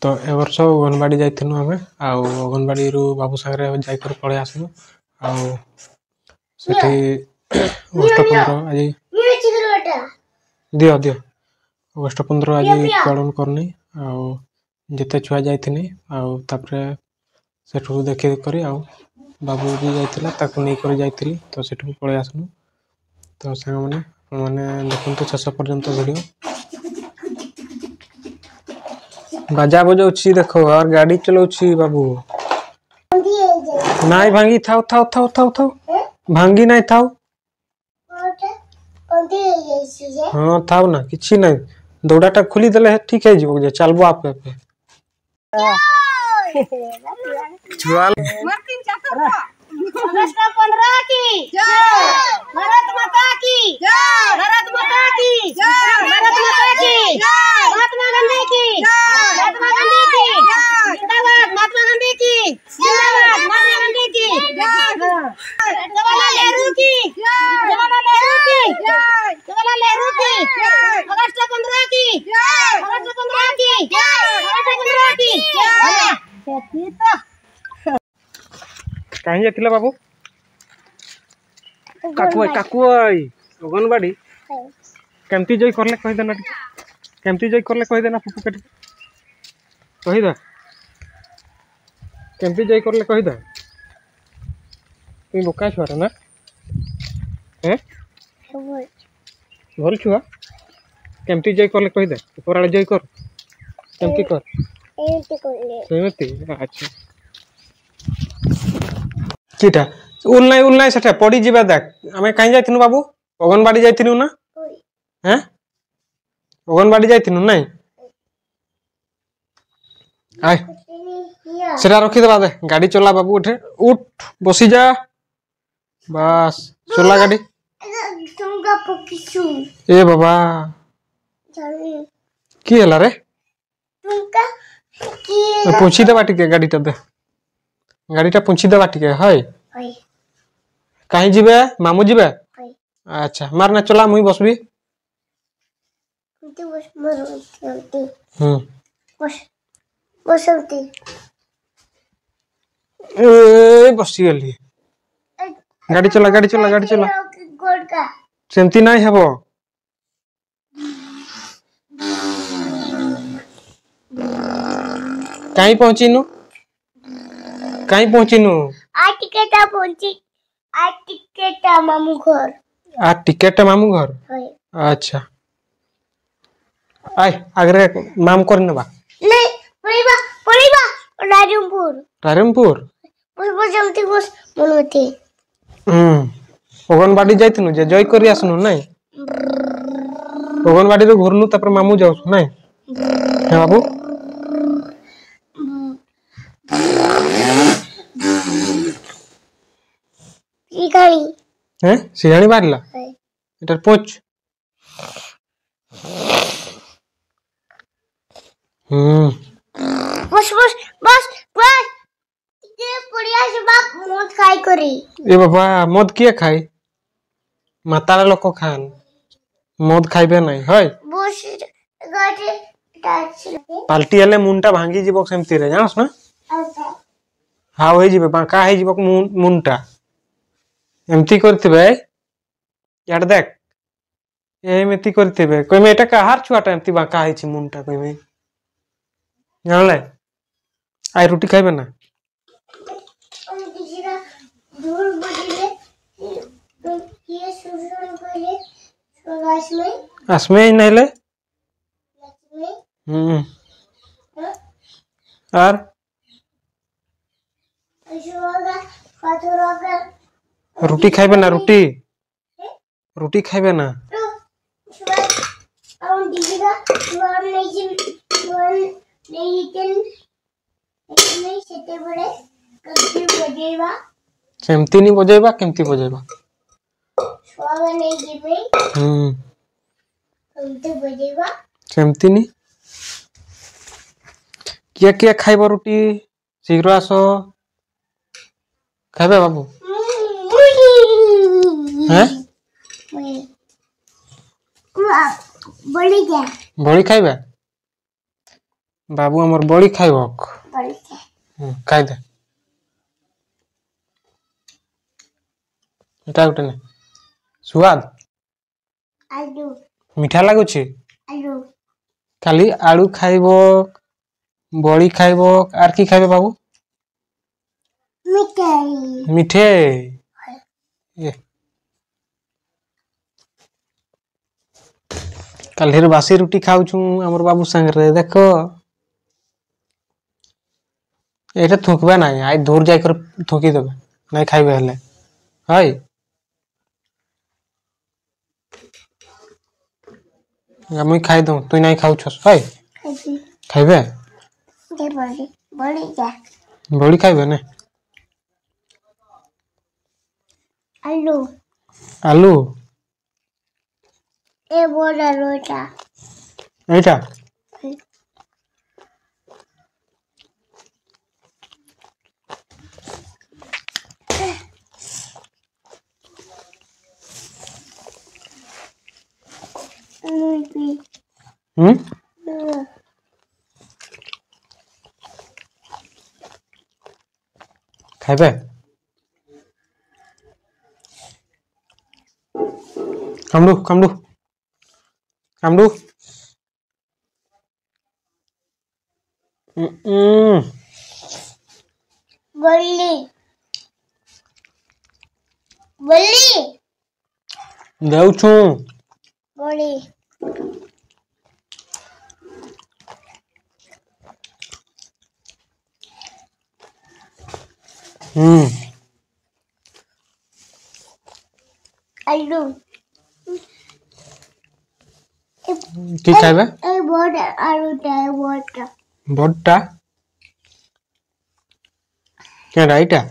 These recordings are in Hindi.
तो ए वर्ष अंगनवाड़ी जाइथिनु आमे आउ अंगनवाड़ी रु बाबू सागरे जाइकर पळे आसनु आउ सेठी अगस्त 15 आज दियो दियो अगस्त 15 आज पालन करनी आउ जेते छुआ जाइथिनी आउ तापरे सेठु देखि करी आउ बाबू भी जाइथिला ताकु नै कर जाइथिली तो सेठु पळे आसनु तो संग माने देखंतु शेष पर्यंत वीडियो बाजा बजाउछि देखो और गाड़ी चलाउछि बाबू नाइ भांगी थाउ थाउ थाउ थाउ थाउ भांगी नाइ थाउ हां थाउ ना किछि नै दौड़ाटा खुली देले ठीक है जीवो जे चलबो आपे पे चल मार्टिन चाचा अगस्त 15 की जय भारत माता की जय भारत माता की जय भारत माता की जय महात्मा गांधी की जय महात्मा गांधी की जय जिंदाबाद महात्मा गांधी की जिंदाबाद महात्मा गांधी की जय जवाहरलाल नेहरू की जय जवाहरलाल नेहरू की जय जवाहरलाल नेहरू की जय अगस्त 15 की जय अगस्त 15 की जय अगस्त 15 की जय कहीं जातिला बाबू काकुआई अंगनवाड़ी केमती जय करले कहि देना केमती जय करले कहि देना फुफु कटी कहि दा केमती जय करले कहि दा तुम बोका छुआ ना हैं भल छुआ केमती जय करले कहि दा ऊपर जय कर केमती कर सेमती अच्छा किटा उल नै सेठा पड़ी जिबा देख आमे काई जाइथिनु बाबू अंगनवाड़ी जाइथिनु ना हैं अंगनवाड़ी जाइथिनु नै आय सेटा रखी देबा दे गाड़ी चला बाबू उठे उठ बसी जा बस चला गाड़ी तुमका पकिसु ए बाबा की हला रे तुमका की पूछी देबा टिके गाड़ीटा दे गाड़ीटा पूछी देबा टिके हय कहीं जीबे मामू जीबे अच्छा मारना चला मुई बसबी बसी गली गाड़ी चला गाड़ी चला गाड़ी चला सेमती नहीं हेबो कहीं पहुंचीनु आ टिकेटा मामू घर अच्छा आय आगरे माम कर नेबा नहीं पड़ीबा रायरमपुर बस जमती बस मनोते अंगनवाड़ी जाइतनु जे जय करी आसनु नहीं अंगनवाड़ी रे घरनु तापर मामू जाउछु नहीं हे बाबू हैं सियाणी बारला इधर पहुंच बस बस बस बस ये पड़िया से बाप मद खाई करी ए बाबा मद किए खाई मातारा लोक खान मद खाइबे नहीं हय बस गाडी टाच पाल्टी हले मुंटा भांगी जीबो सेमती रे जानस ना हां होई जीबे बाका होई जीबो मुंटा एमती करथिबे यार देख एमती करथिबे कोइ में एटा काहार छुआटा एमती बाका है छि मुंटा कोइ में जानले आइ रोटी खाइबे ना दूर बदिले ये सुरसुर कोले आसमे नहले और रोटी खाइबे ना रोटी खाइबे ना सेमती नहीं बजेबा केमती बजेबा सेमती नहीं किया किया खाइबो रोटी शीघ्र आसो खाइबे बाबू हैं बड़ी खाइबे बाबू हमर बड़ी खाइबक खाइ दे एटा गुटे ने स्वाद आलू मीठा लागुछि आलू खाली आलू खाइबक बड़ी खाइबक आर की खाइबे बाबू मिठाई मिठे ये काल्हिर बासी रुटी खाउछु हमर बाबू संग रे देखो एटा थुकबे नाही आइ दूर जाय कर थुकी देबे नहीं खाइबे हले हाय मुई खाइ दऊ तू नहीं खाउ छस हाय खाइबे दे बड़ी जा बड़ी खाइबे ने आलू आलू ए बड़ा रोटा एटा खाइबे कामडू कामडू कामडू बल्ली बल्ली देउ छु बड़ी आलू की खाइबे ए बड़ा आलूटा ए बड़ा बड़टा क्या राइटा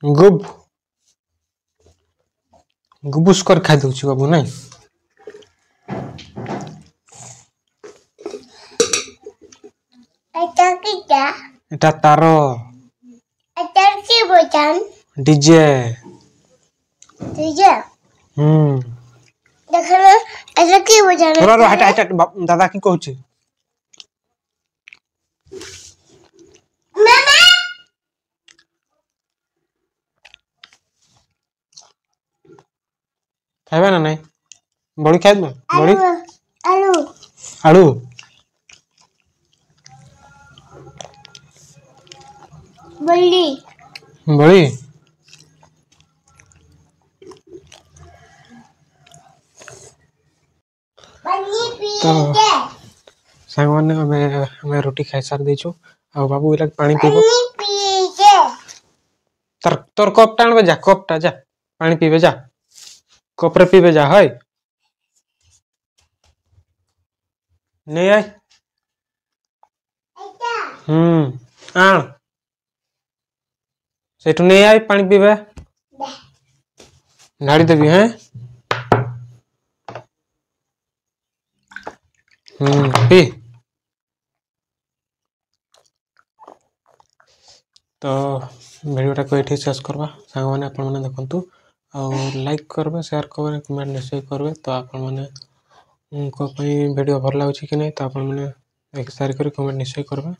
गुब गुबुस कर खाइ दउ छु बाबू नहीं এটা কিটা এটা तारो এটা কি বোতাম डीजे তুইয়া দেখো এটা কি বোতাম रो हटा हटा दादा की कहू छी मामा खाइबे ना नहीं बड़ी खाइबे बड़ी आलू आलू बल्ली बड़ी बल्ली तो पीके सांग माने हमें रोटी खाइ सार दै छु आ बाबू इला पानी पीबो बल्ली पीके तर तोर कप टाणबे जा कपटा जा पानी पीबे जा कप रे पीबे जा हय नहीं आय এটা आण सेठू नहीं आय पानी पीबे ढाड़ी देबी हैं पी तो वीडियोटा को ये शेष करवा सांग मैंने आपण मैंने देखंतु और लाइक करबे शेयर करबे कमेंट निश्चय करबे तो आपण मैंने को वीडियो भल लागुछि कि नहीं तो आपण मैंने एक शेयर करी कमेंट निश्चय करबे।